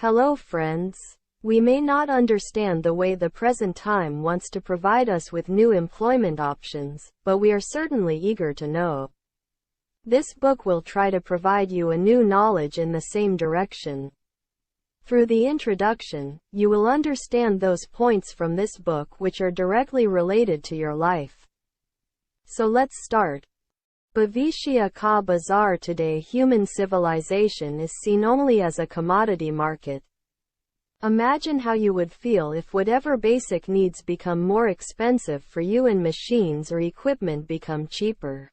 Hello friends. We may not understand the way the present time wants to provide us with new employment options, but we are certainly eager to know. This book will try to provide you a new knowledge in the same direction. Through the introduction, you will understand those points from this book which are directly related to your life. So let's start. Bhavishya Ka Bazar. Today human civilization is seen only as a commodity market. Imagine how you would feel if whatever basic needs become more expensive for you and machines or equipment become cheaper.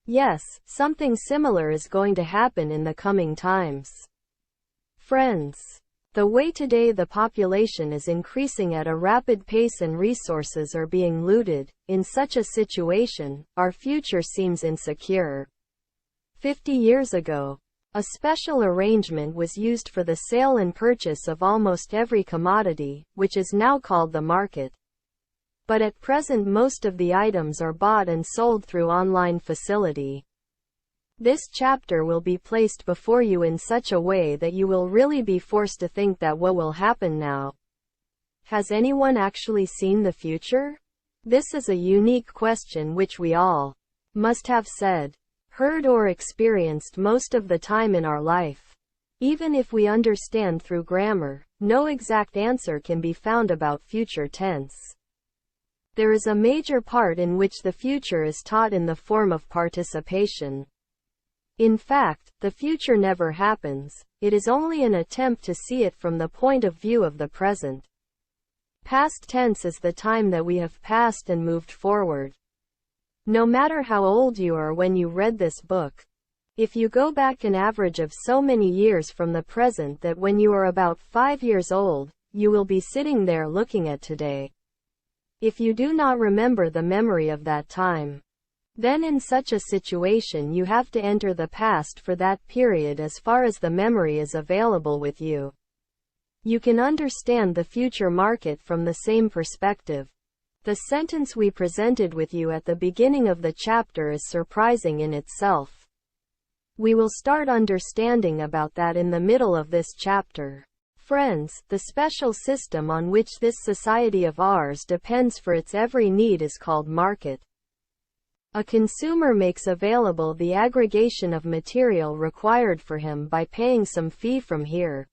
Yes, something similar is going to happen in the coming times. Friends, the way today the population is increasing at a rapid pace and resources are being looted, in such a situation, our future seems insecure. 50 years ago, a special arrangement was used for the sale and purchase of almost every commodity, which is now called the market. But at present most of the items are bought and sold through online facility. This chapter will be placed before you in such a way that you will really be forced to think that what will happen now. Has anyone actually seen the future? This is a unique question which we all must have said, heard or experienced most of the time in our life. Even if we understand through grammar, no exact answer can be found about future tense. There is a major part in which the future is taught in the form of participation. In fact, the future never happens, it is only an attempt to see it from the point of view of the present. Past tense is the time that we have passed and moved forward. No matter how old you are when you read this book, if you go back an average of so many years from the present that when you are about 5 years old, you will be sitting there looking at today. If you do not remember the memory of that time, then in such a situation you have to enter the past for that period as far as the memory is available with you. You can understand the future market from the same perspective. The sentence we presented with you at the beginning of the chapter is surprising in itself. We will start understanding about that in the middle of this chapter. Friends, the special system on which this society of ours depends for its every need is called market. A consumer makes available the aggregation of material required for him by paying some fee from here.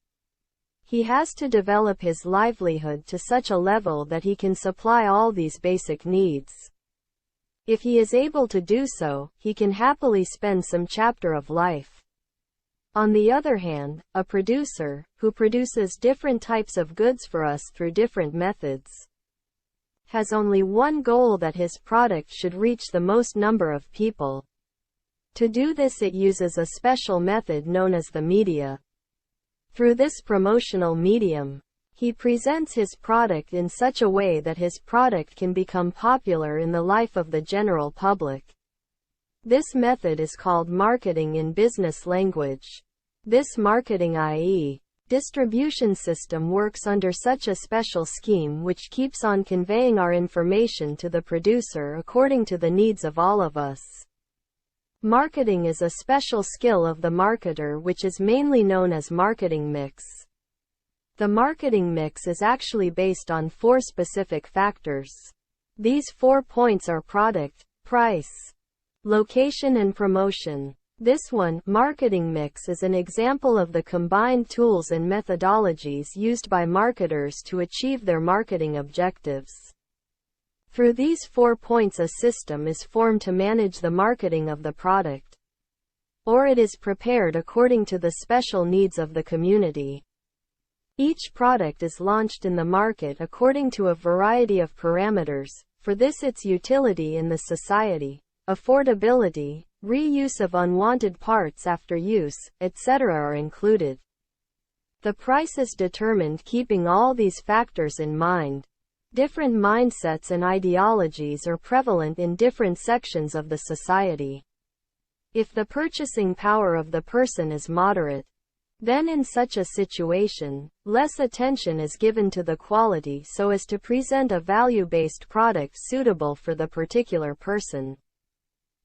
He has to develop his livelihood to such a level that he can supply all these basic needs. If he is able to do so, he can happily spend some chapter of life. On the other hand, a producer, who produces different types of goods for us through different methods, has only one goal: that his product should reach the most number of people. To do this it uses a special method known as the media. Through this promotional medium, he presents his product in such a way that his product can become popular in the life of the general public. This method is called marketing in business language. This marketing, i.e., distribution system, works under such a special scheme which keeps on conveying our information to the producer according to the needs of all of us. Marketing is a special skill of the marketer which is mainly known as marketing mix. The marketing mix is actually based on 4 specific factors. These 4 points are product, price, location and promotion. This marketing mix is an example of the combined tools and methodologies used by marketers to achieve their marketing objectives. Through these 4 points a system is formed to manage the marketing of the product, or it is prepared according to the special needs of the community. Each product is launched in the market according to a variety of parameters. For this, its utility in the society, affordability, reuse of unwanted parts after use, etc. are included. The price is determined keeping all these factors in mind. Different mindsets and ideologies are prevalent in different sections of the society. If the purchasing power of the person is moderate, then in such a situation, less attention is given to the quality so as to present a value-based product suitable for the particular person.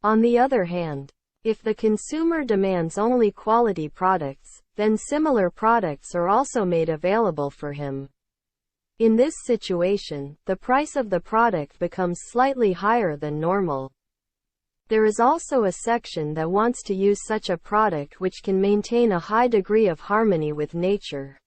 On the other hand, If the consumer demands only quality products, then similar products are also made available for him. In this situation, the price of the product becomes slightly higher than normal. There is also a section that wants to use such a product which can maintain a high degree of harmony with nature.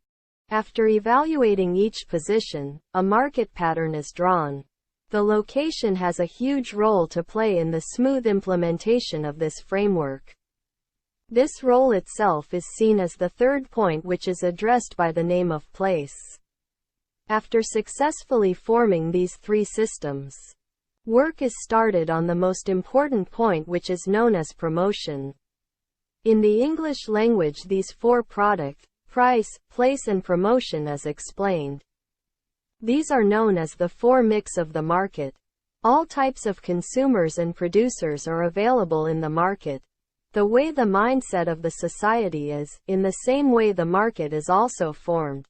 After evaluating each position, a market pattern is drawn. The location has a huge role to play in the smooth implementation of this framework. This role itself is seen as the third point, which is addressed by the name of place. After successfully forming these three systems, work is started on the most important point, which is known as promotion. In the English language, these four product, price, place and promotion as explained. These are known as the four mix of the market. All types of consumers and producers are available in the market. The way the mindset of the society is, in the same way the market is also formed.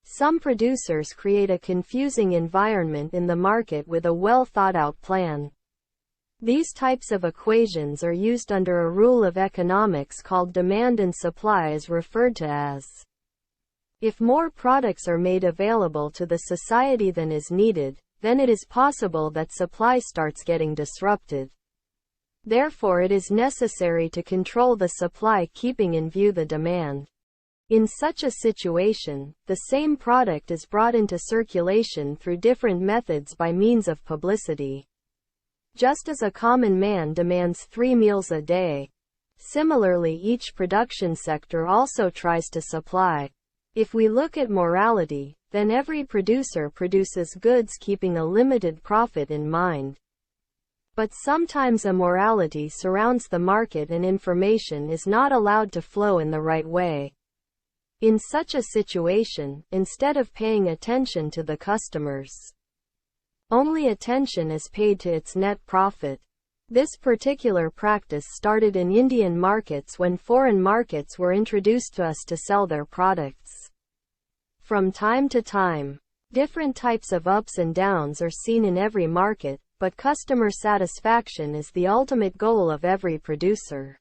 Some producers create a confusing environment in the market with a well thought out plan. These types of equations are used under a rule of economics called demand and supply, is referred to as. If more products are made available to the society than is needed, then it is possible that supply starts getting disrupted. Therefore, it is necessary to control the supply, keeping in view the demand. In such a situation, the same product is brought into circulation through different methods by means of publicity. Just as a common man demands 3 meals a day, similarly each production sector also tries to supply. If we look at morality, then every producer produces goods keeping a limited profit in mind. But sometimes immorality surrounds the market and information is not allowed to flow in the right way. In such a situation, instead of paying attention to the customers, only attention is paid to its net profit. This particular practice started in Indian markets when foreign markets were introduced to us to sell their products. From time to time, different types of ups and downs are seen in every market, but customer satisfaction is the ultimate goal of every producer.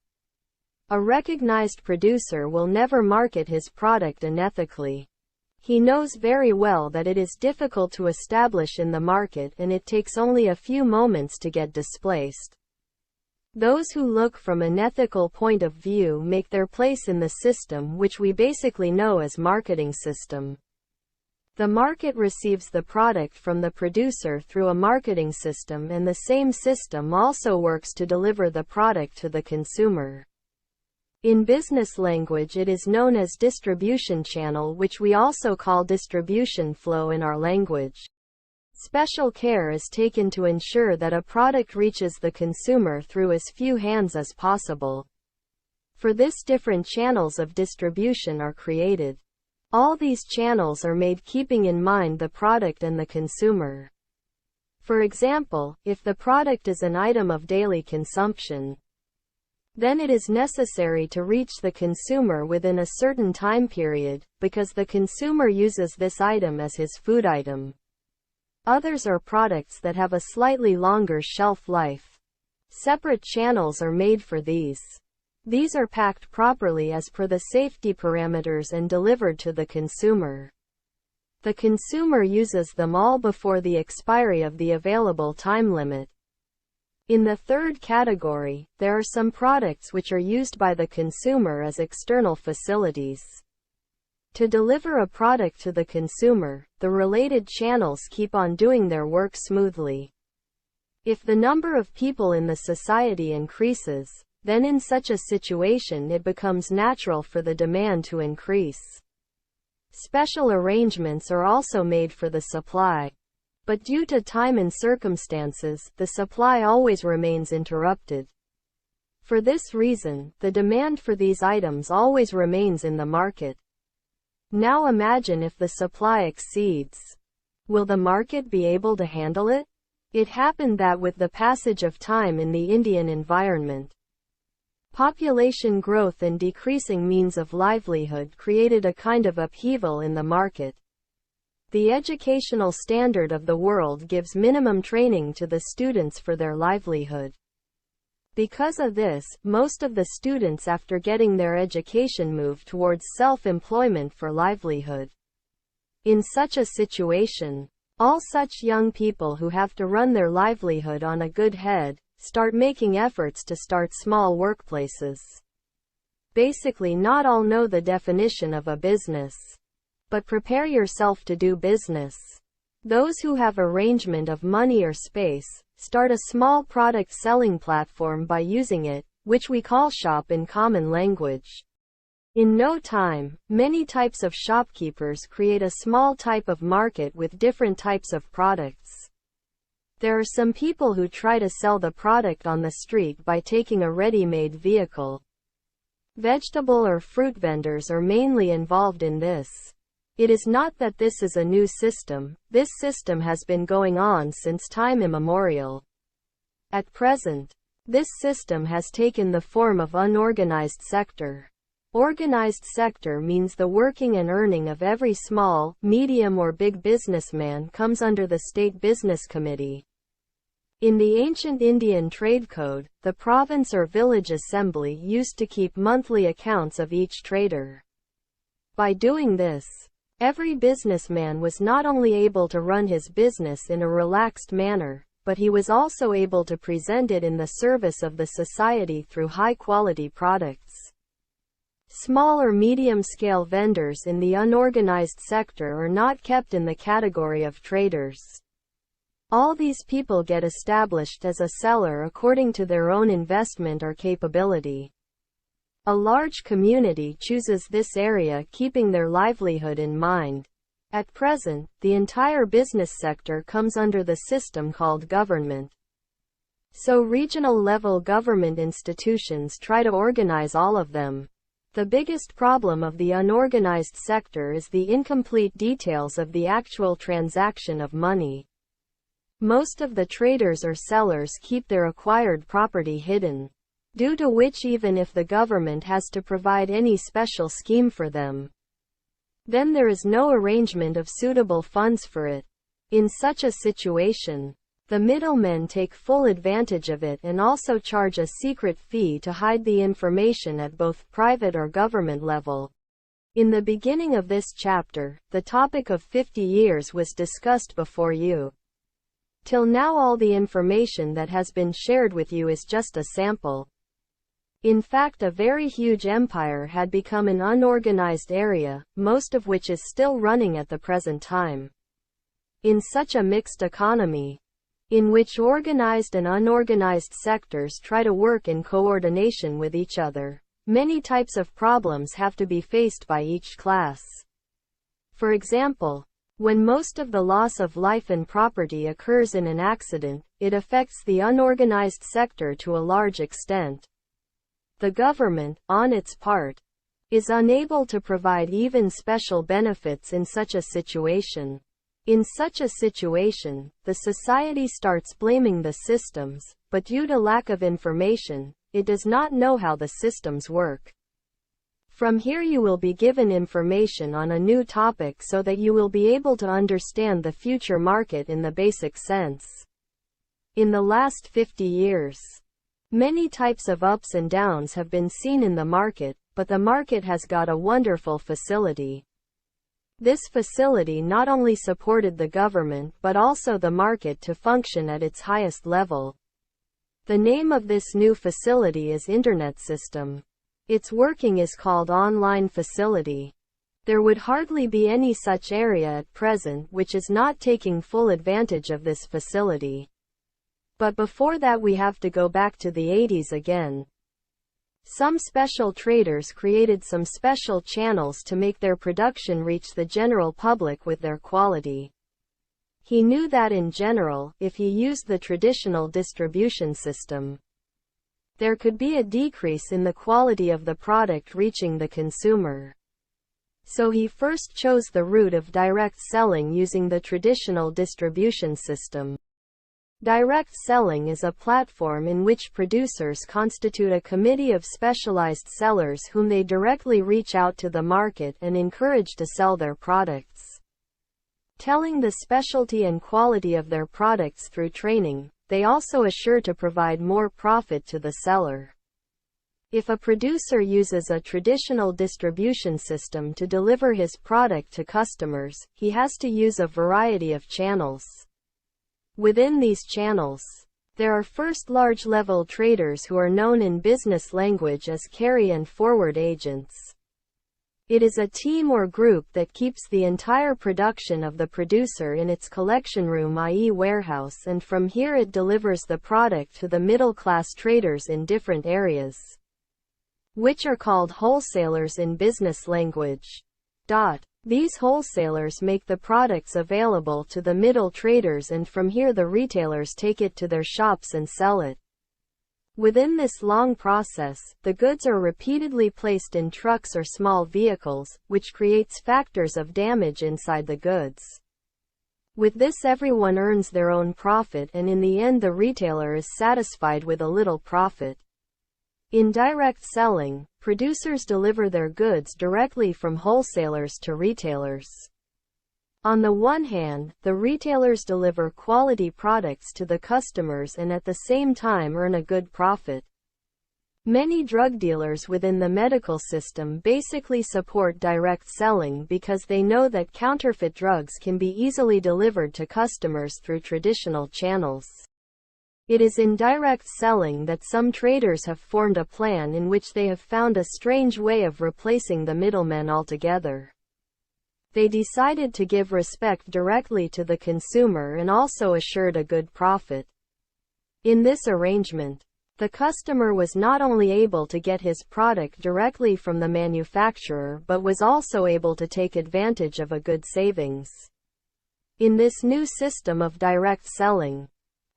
A recognized producer will never market his product unethically. He knows very well that it is difficult to establish in the market and it takes only a few moments to get displaced. Those who look from an ethical point of view make their place in the system, which we basically know as marketing system. The market receives the product from the producer through a marketing system, and the same system also works to deliver the product to the consumer. In business language, it is known as distribution channel, which we also call distribution flow in our language. Special care is taken to ensure that a product reaches the consumer through as few hands as possible. For this, different channels of distribution are created. All these channels are made keeping in mind the product and the consumer. For example, if the product is an item of daily consumption, then it is necessary to reach the consumer within a certain time period, because the consumer uses this item as his food item. Others are products that have a slightly longer shelf life. Separate channels are made for these. These are packed properly as per the safety parameters and delivered to the consumer. The consumer uses them all before the expiry of the available time limit. In the third category, there are some products which are used by the consumer as external facilities. To deliver a product to the consumer, the related channels keep on doing their work smoothly. If the number of people in the society increases, then in such a situation it becomes natural for the demand to increase. Special arrangements are also made for the supply. But due to time and circumstances, the supply always remains interrupted. For this reason, the demand for these items always remains in the market. Now imagine if the supply exceeds. Will the market be able to handle it? It happened that with the passage of time in the Indian environment, population growth and decreasing means of livelihood created a kind of upheaval in the market. The educational standard of the world gives minimum training to the students for their livelihood. Because of this, most of the students after getting their education move towards self-employment for livelihood. In such a situation, all such young people who have to run their livelihood on a good head, start making efforts to start small workplaces. Basically, not all know the definition of a business. But prepare yourself to do business. Those who have arrangement of money or space, start a small product selling platform by using it, which we call shop in common language. In no time, many types of shopkeepers create a small type of market with different types of products. There are some people who try to sell the product on the street by taking a ready-made vehicle. Vegetable or fruit vendors are mainly involved in this. It is not that this is a new system, this system has been going on since time immemorial. At present, this system has taken the form of unorganized sector. Organized sector means the working and earning of every small, medium or big businessman comes under the state business committee. In the ancient Indian trade code, the province or village assembly used to keep monthly accounts of each trader. By doing this, every businessman was not only able to run his business in a relaxed manner, but he was also able to present it in the service of the society through high-quality products. Small or medium-scale vendors in the unorganized sector are not kept in the category of traders. All these people get established as a seller according to their own investment or capability. A large community chooses this area keeping their livelihood in mind. At present, the entire business sector comes under the system called government. So regional-level government institutions try to organize all of them. The biggest problem of the unorganized sector is the incomplete details of the actual transaction of money. Most of the traders or sellers keep their acquired property hidden, due to which even if the government has to provide any special scheme for them, then there is no arrangement of suitable funds for it. In such a situation, the middlemen take full advantage of it and also charge a secret fee to hide the information at both private or government level. In the beginning of this chapter, the topic of 50 years was discussed before you. Till now all the information that has been shared with you is just a sample. In fact, a very huge empire had become an unorganized area, most of which is still running at the present time. In such a mixed economy, in which organized and unorganized sectors try to work in coordination with each other, many types of problems have to be faced by each class. For example, when most of the loss of life and property occurs in an accident, it affects the unorganized sector to a large extent. The government, on its part, is unable to provide even special benefits in such a situation. In such a situation, the society starts blaming the systems, but due to lack of information, it does not know how the systems work. From here you will be given information on a new topic so that you will be able to understand the future market in the basic sense. In the last 50 years, many types of ups and downs have been seen in the market, but the market has got a wonderful facility. This facility not only supported the government but also the market to function at its highest level. The name of this new facility is Internet System. Its working is called Online Facility. There would hardly be any such area at present which is not taking full advantage of this facility. But before that we have to go back to the 80s again. Some special traders created some special channels to make their production reach the general public with their quality. He knew that in general, if he used the traditional distribution system, there could be a decrease in the quality of the product reaching the consumer. So he first chose the route of direct selling using the traditional distribution system. Direct selling is a platform in which producers constitute a committee of specialized sellers whom they directly reach out to the market and encourage to sell their products. Telling the specialty and quality of their products through training, they also assure to provide more profit to the seller. If a producer uses a traditional distribution system to deliver his product to customers, he has to use a variety of channels. Within these channels, there are first large-level traders who are known in business language as carry and forward agents. It is a team or group that keeps the entire production of the producer in its collection room, i.e. warehouse, and from here it delivers the product to the middle-class traders in different areas, which are called wholesalers in business language. These wholesalers make the products available to the middle traders, and from here the retailers take it to their shops and sell it. Within this long process, the goods are repeatedly placed in trucks or small vehicles, which creates factors of damage inside the goods. With this, everyone earns their own profit, and in the end the retailer is satisfied with a little profit. In direct selling, producers deliver their goods directly from wholesalers to retailers. On the one hand, the retailers deliver quality products to the customers and at the same time earn a good profit. Many drug dealers within the medical system basically support direct selling because they know that counterfeit drugs can be easily delivered to customers through traditional channels. It is in direct selling that some traders have formed a plan in which they have found a strange way of replacing the middlemen altogether. They decided to give respect directly to the consumer and also assured a good profit. In this arrangement, the customer was not only able to get his product directly from the manufacturer but was also able to take advantage of a good savings. In this new system of direct selling,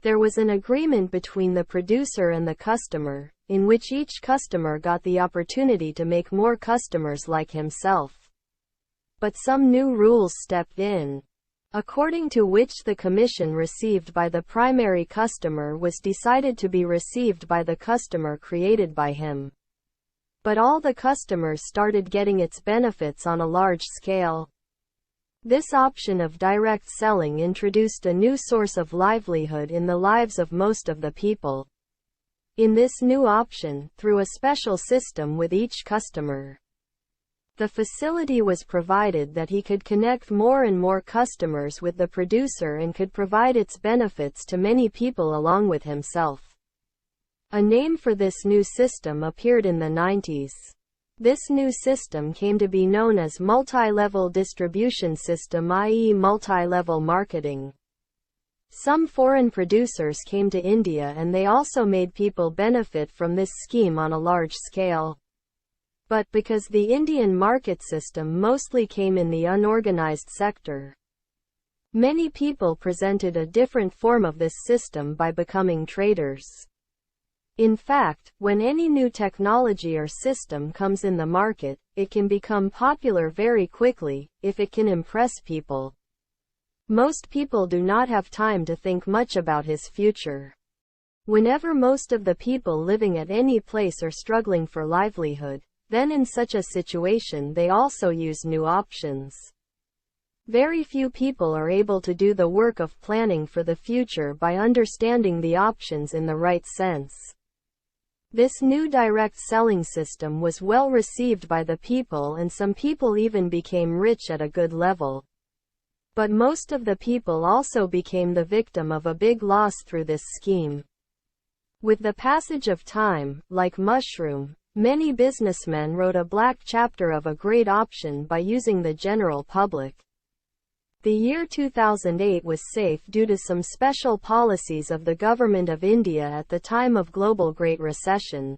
there was an agreement between the producer and the customer, in which each customer got the opportunity to make more customers like himself. But some new rules stepped in, according to which the commission received by the primary customer was decided to be received by the customer created by him. But all the customers started getting its benefits on a large scale. This option of direct selling introduced a new source of livelihood in the lives of most of the people. In this new option, through a special system with each customer, the facility was provided that he could connect more and more customers with the producer and could provide its benefits to many people along with himself. A name for this new system appeared in the 90s. This new system came to be known as multi-level distribution system, i.e. multi-level marketing. Some foreign producers came to India and they also made people benefit from this scheme on a large scale. But because the Indian market system mostly came in the unorganized sector, many people presented a different form of this system by becoming traders. In fact, when any new technology or system comes in the market, it can become popular very quickly, if it can impress people. Most people do not have time to think much about his future. Whenever most of the people living at any place are struggling for livelihood, then in such a situation they also use new options. Very few people are able to do the work of planning for the future by understanding the options in the right sense. This new direct selling system was well received by the people and some people even became rich at a good level. But most of the people also became the victim of a big loss through this scheme. With the passage of time, like mushroom, many businessmen wrote a black chapter of a great option by using the general public. The year 2008 was safe due to some special policies of the government of India at the time of global Great Recession.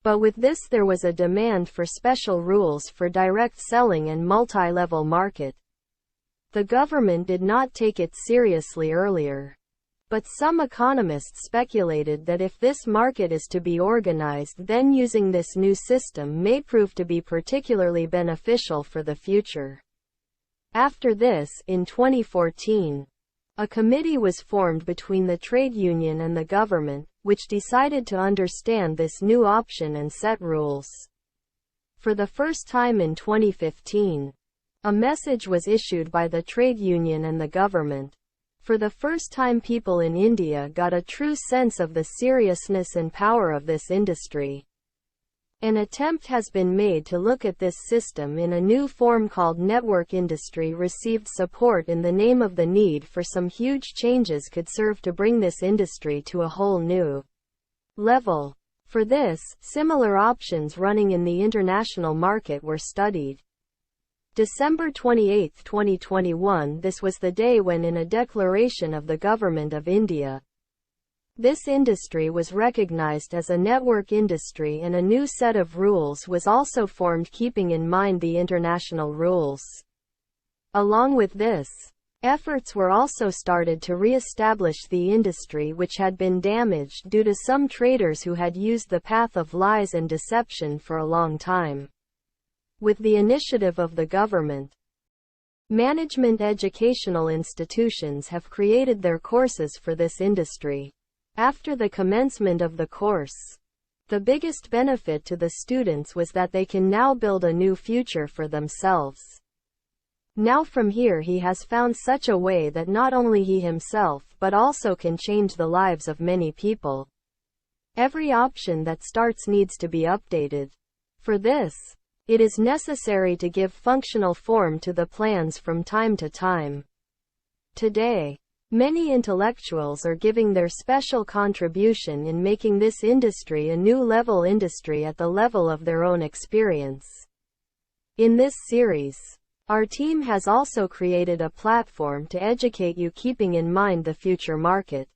But with this there was a demand for special rules for direct selling and multi-level market. The government did not take it seriously earlier. But some economists speculated that if this market is to be organized, then using this new system may prove to be particularly beneficial for the future. After this, in 2014, a committee was formed between the trade union and the government, which decided to understand this new option and set rules. For the first time in 2015, a message was issued by the trade union and the government. For the first time, people in India got a true sense of the seriousness and power of this industry. An attempt has been made to look at this system in a new form called network industry received support in the name of the need for some huge changes could serve to bring this industry to a whole new level. For this, similar options running in the international market were studied. December 28, 2021, this was the day when, in a declaration of the Government of India, this industry was recognized as a network industry and a new set of rules was also formed keeping in mind the international rules. Along with this, efforts were also started to re-establish the industry which had been damaged due to some traders who had used the path of lies and deception for a long time. With the initiative of the government, management educational institutions have created their courses for this industry. After the commencement of the course, the biggest benefit to the students was that they can now build a new future for themselves. Now from here he has found such a way that not only he himself but also can change the lives of many people. Every option that starts needs to be updated. For this, it is necessary to give functional form to the plans from time to time. Today, many intellectuals are giving their special contribution in making this industry a new level industry at the level of their own experience. In this series, our team has also created a platform to educate you keeping in mind the future market.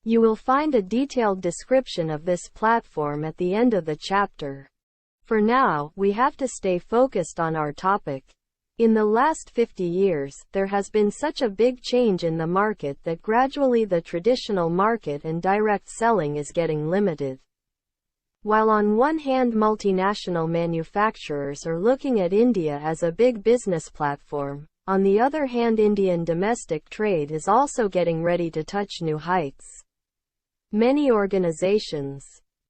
You will find a detailed description of this platform at the end of the chapter. For now, we have to stay focused on our topic. In the last 50 years, there has been such a big change in the market that gradually the traditional market and direct selling is getting limited. While on one hand multinational manufacturers are looking at India as a big business platform, on the other hand Indian domestic trade is also getting ready to touch new heights. Many organizations,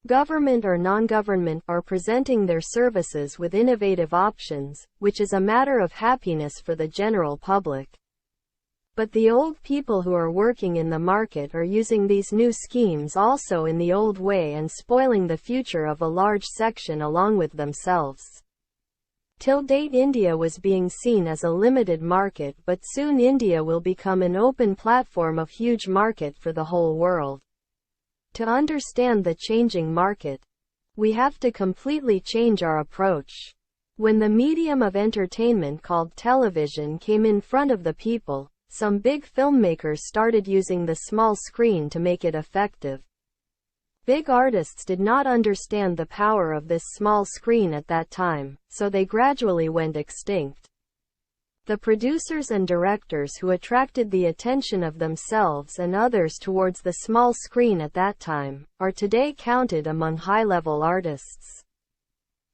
government or non-government, are presenting their services with innovative options, which is a matter of happiness for the general public. But the old people who are working in the market are using these new schemes also in the old way and spoiling the future of a large section along with themselves. Till date India was being seen as a limited market, but soon India will become an open platform of huge market for the whole world. To understand the changing market, we have to completely change our approach. When the medium of entertainment called television came in front of the people, some big filmmakers started using the small screen to make it effective. Big artists did not understand the power of this small screen at that time, so they gradually went extinct. The producers and directors who attracted the attention of themselves and others towards the small screen at that time, are today counted among high-level artists.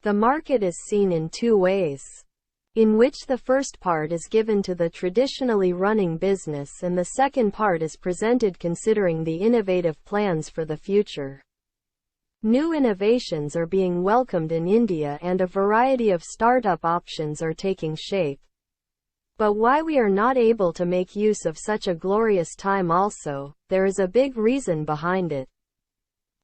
The market is seen in two ways, in which the first part is given to the traditionally running business and the second part is presented considering the innovative plans for the future. New innovations are being welcomed in India and a variety of startup options are taking shape. But why we are not able to make use of such a glorious time also, there is a big reason behind it.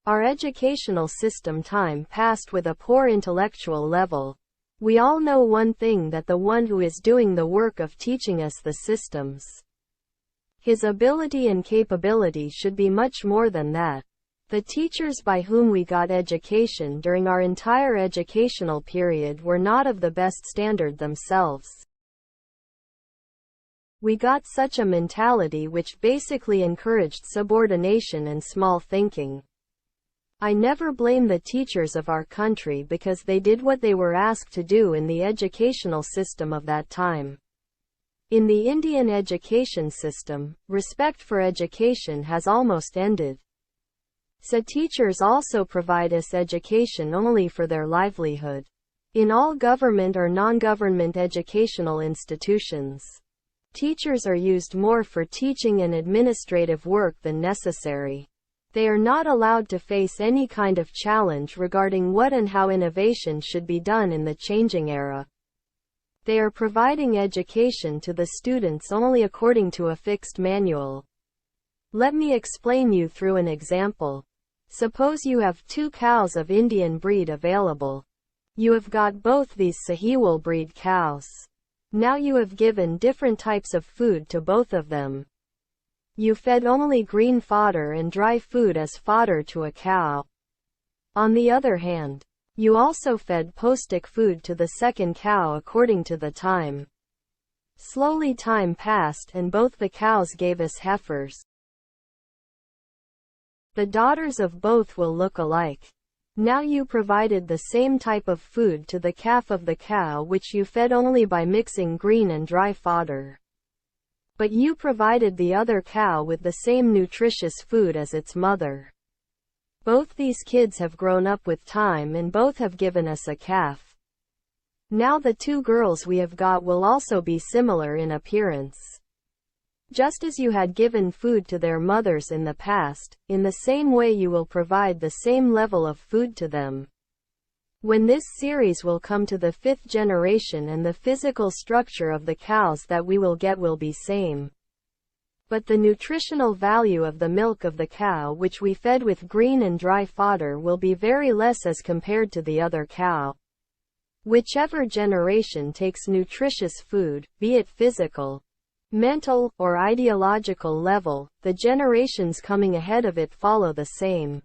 Our educational system time passed with a poor intellectual level. We all know one thing, that the one who is doing the work of teaching us the systems, his ability and capability should be much more than that. The teachers by whom we got education during our entire educational period were not of the best standard themselves. We got such a mentality which basically encouraged subordination and small thinking. I never blame the teachers of our country because they did what they were asked to do in the educational system of that time. In the Indian education system, respect for education has almost ended. So teachers also provide us education only for their livelihood. In all government or non-government educational institutions, teachers are used more for teaching and administrative work than necessary. They are not allowed to face any kind of challenge regarding what and how innovation should be done in the changing era. They are providing education to the students only according to a fixed manual. Let me explain you through an example. Suppose you have 2 cows of Indian breed available. You have got both these Sahiwal breed cows. Now you have given different types of food to both of them. You fed only green fodder and dry food as fodder to a cow. On the other hand, you also fed pौष्टिक food to the second cow according to the time. Slowly time passed and both the cows gave us heifers. The daughters of both will look alike. Now you provided the same type of food to the calf of the cow which you fed only by mixing green and dry fodder. But you provided the other cow with the same nutritious food as its mother. Both these kids have grown up with time and both have given us a calf. Now the 2 girls we have got will also be similar in appearance. Just as you had given food to their mothers in the past, in the same way you will provide the same level of food to them. When this series will come to the 5th generation and the physical structure of the cows that we will get will be same. But the nutritional value of the milk of the cow which we fed with green and dry fodder will be very less as compared to the other cow. Whichever generation takes nutritious food, be it physical, mental, or ideological level, the generations coming ahead of it follow the same.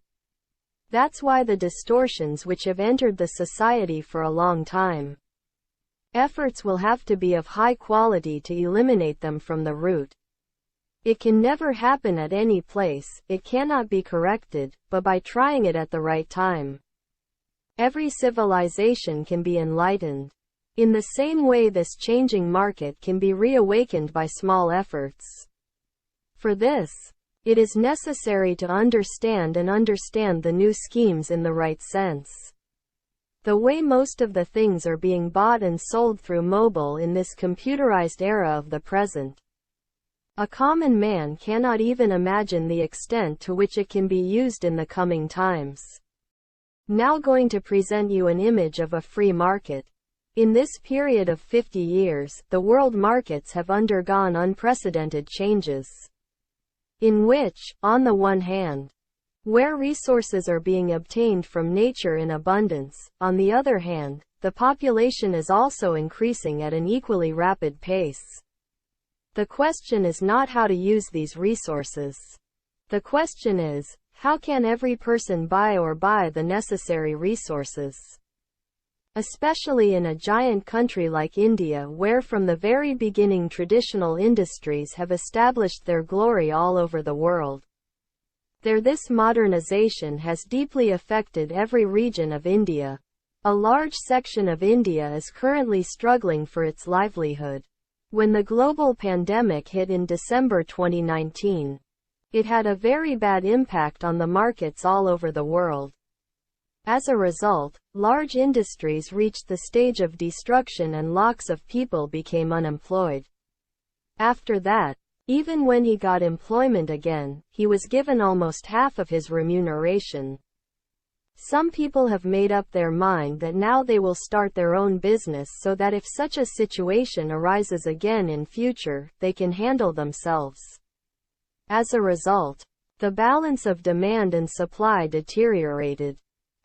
That's why the distortions which have entered the society for a long time. Efforts will have to be of high quality to eliminate them from the root. It can never happen at any place, it cannot be corrected, but by trying it at the right time. Every civilization can be enlightened. In the same way this changing market can be reawakened by small efforts. For this, it is necessary to understand the new schemes in the right sense. The way most of the things are being bought and sold through mobile in this computerized era of the present. A common man cannot even imagine the extent to which it can be used in the coming times. Now going to present you an image of a free market. In this period of 50 years, the world markets have undergone unprecedented changes. In which, on the one hand, where resources are being obtained from nature in abundance, on the other hand, the population is also increasing at an equally rapid pace. The question is not how to use these resources. The question is, how can every person buy the necessary resources? Especially in a giant country like India where from the very beginning traditional industries have established their glory all over the world. This modernization has deeply affected every region of India. A large section of India is currently struggling for its livelihood. When the global pandemic hit in December 2019, it had a very bad impact on the markets all over the world. As a result, large industries reached the stage of destruction and lakhs of people became unemployed. After that, even when he got employment again, he was given almost half of his remuneration. Some people have made up their mind that now they will start their own business so that if such a situation arises again in future, they can handle themselves. As a result, the balance of demand and supply deteriorated.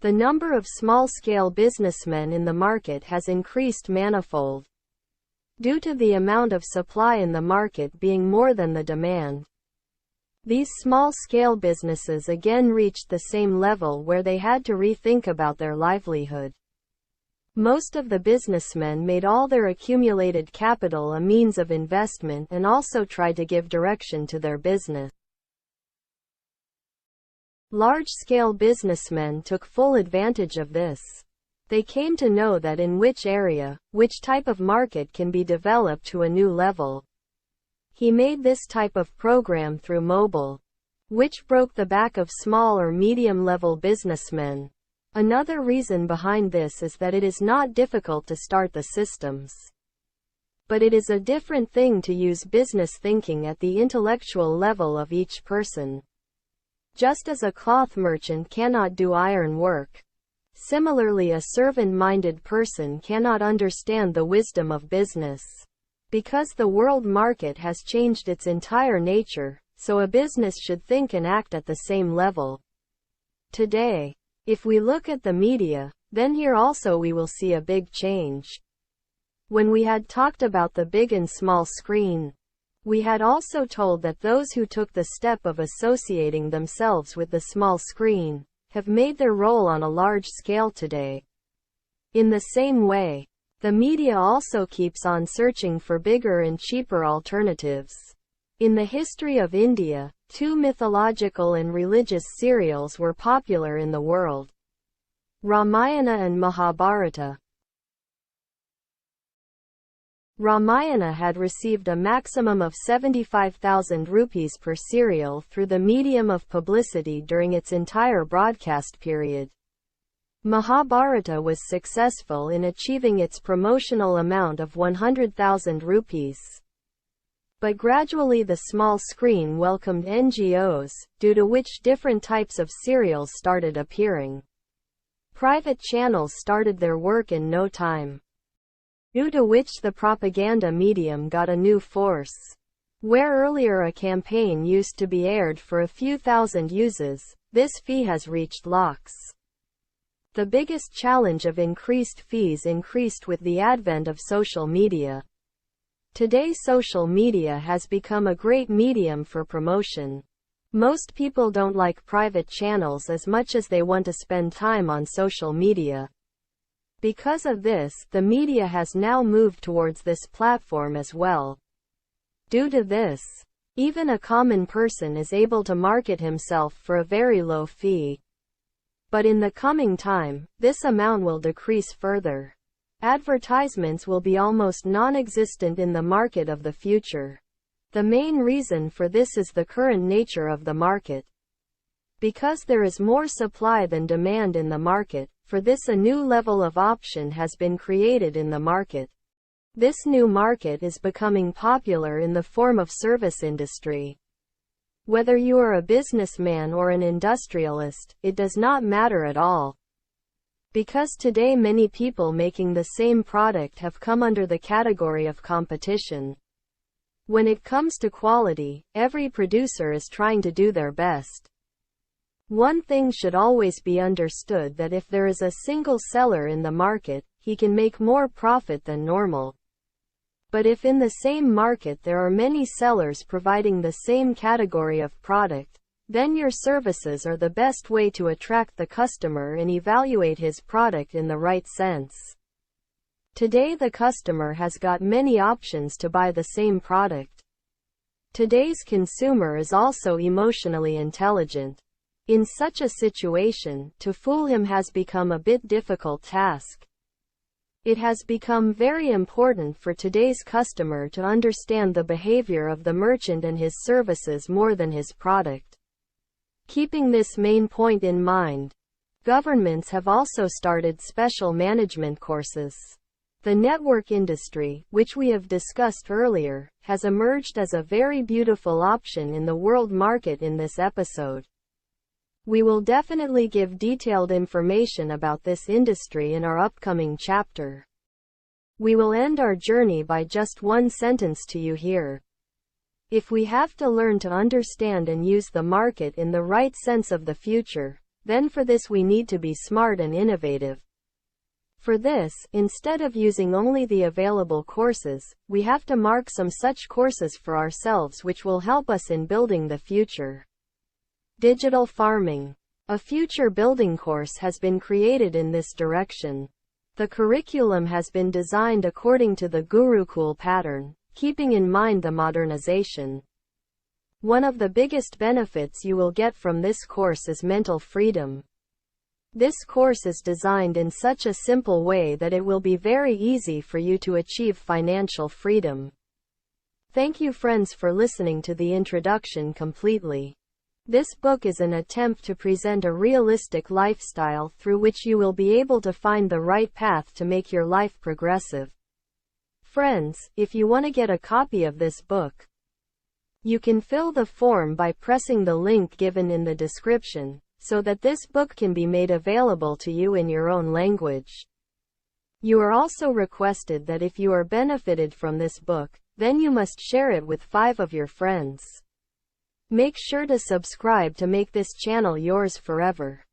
The number of small-scale businessmen in the market has increased manifold. Due to the amount of supply in the market being more than the demand. These small-scale businesses again reached the same level where they had to rethink about their livelihood. Most of the businessmen made all their accumulated capital a means of investment and also tried to give direction to their business. Large-scale businessmen took full advantage of this. They came to know that in which area, which type of market can be developed to a new level. He made this type of program through mobile, which broke the back of small or medium-level businessmen. Another reason behind this is that it is not difficult to start the systems. But it is a different thing to use business thinking at the intellectual level of each person. Just as a cloth merchant cannot do iron work, Similarly, a servant-minded person cannot understand the wisdom of business. Because the world market has changed its entire nature, so a business should think and act at the same level. Today, if we look at the media, then here also we will see a big change. When we had talked about the big and small screen, we had also told that those who took the step of associating themselves with the small screen have made their role on a large scale today. In the same way, the media also keeps on searching for bigger and cheaper alternatives. In the history of India, two mythological and religious serials were popular in the world: Ramayana and Mahabharata. Ramayana had received a maximum of 75,000 rupees per serial through the medium of publicity during its entire broadcast period. Mahabharata was successful in achieving its promotional amount of 100,000 rupees. But gradually the small screen welcomed NGOs, due to which different types of serials started appearing. Private channels started their work in no time, due to which the propaganda medium got a new force. Where earlier a campaign used to be aired for a few thousand uses, this fee has reached lakhs. The biggest challenge of increased fees increased with the advent of social media. Today social media has become a great medium for promotion. Most people don't like private channels as much as they want to spend time on social media. Because of this, the media has now moved towards this platform as well. Due to this, even a common person is able to market himself for a very low fee. But in the coming time, this amount will decrease further. Advertisements will be almost non-existent in the market of the future. The main reason for this is the current nature of the market. Because there is more supply than demand in the market, for this a new level of option has been created in the market. This new market is becoming popular in the form of service industry. Whether you are a businessman or an industrialist, it does not matter at all. Because today many people making the same product have come under the category of competition. When it comes to quality, every producer is trying to do their best. One thing should always be understood, that if there is a single seller in the market, he can make more profit than normal. But if in the same market there are many sellers providing the same category of product, then your services are the best way to attract the customer and evaluate his product in the right sense. Today the customer has got many options to buy the same product. Today's consumer is also emotionally intelligent. In such a situation, to fool him has become a bit difficult task. It has become very important for today's customer to understand the behavior of the merchant and his services more than his product. Keeping this main point in mind, governments have also started special management courses. The network industry, which we have discussed earlier, has emerged as a very beautiful option in the world market in this episode. We will definitely give detailed information about this industry in our upcoming chapter. We will end our journey by just one sentence to you here. If we have to learn to understand and use the market in the right sense of the future, then for this we need to be smart and innovative. For this, instead of using only the available courses, we have to mark some such courses for ourselves which will help us in building the future. Digital farming. A future building course has been created in this direction. The curriculum has been designed according to the Gurukul pattern, keeping in mind the modernization. One of the biggest benefits you will get from this course is mental freedom. This course is designed in such a simple way that it will be very easy for you to achieve financial freedom. Thank you friends for listening to the introduction completely. This book is an attempt to present a realistic lifestyle through which you will be able to find the right path to make your life progressive. Friends, if you want to get a copy of this book, you can fill the form by pressing the link given in the description. so that this book can be made available to you in your own language. You are also requested that if you are benefited from this book, then you must share it with 5 of your friends. Make sure to subscribe to make this channel yours forever.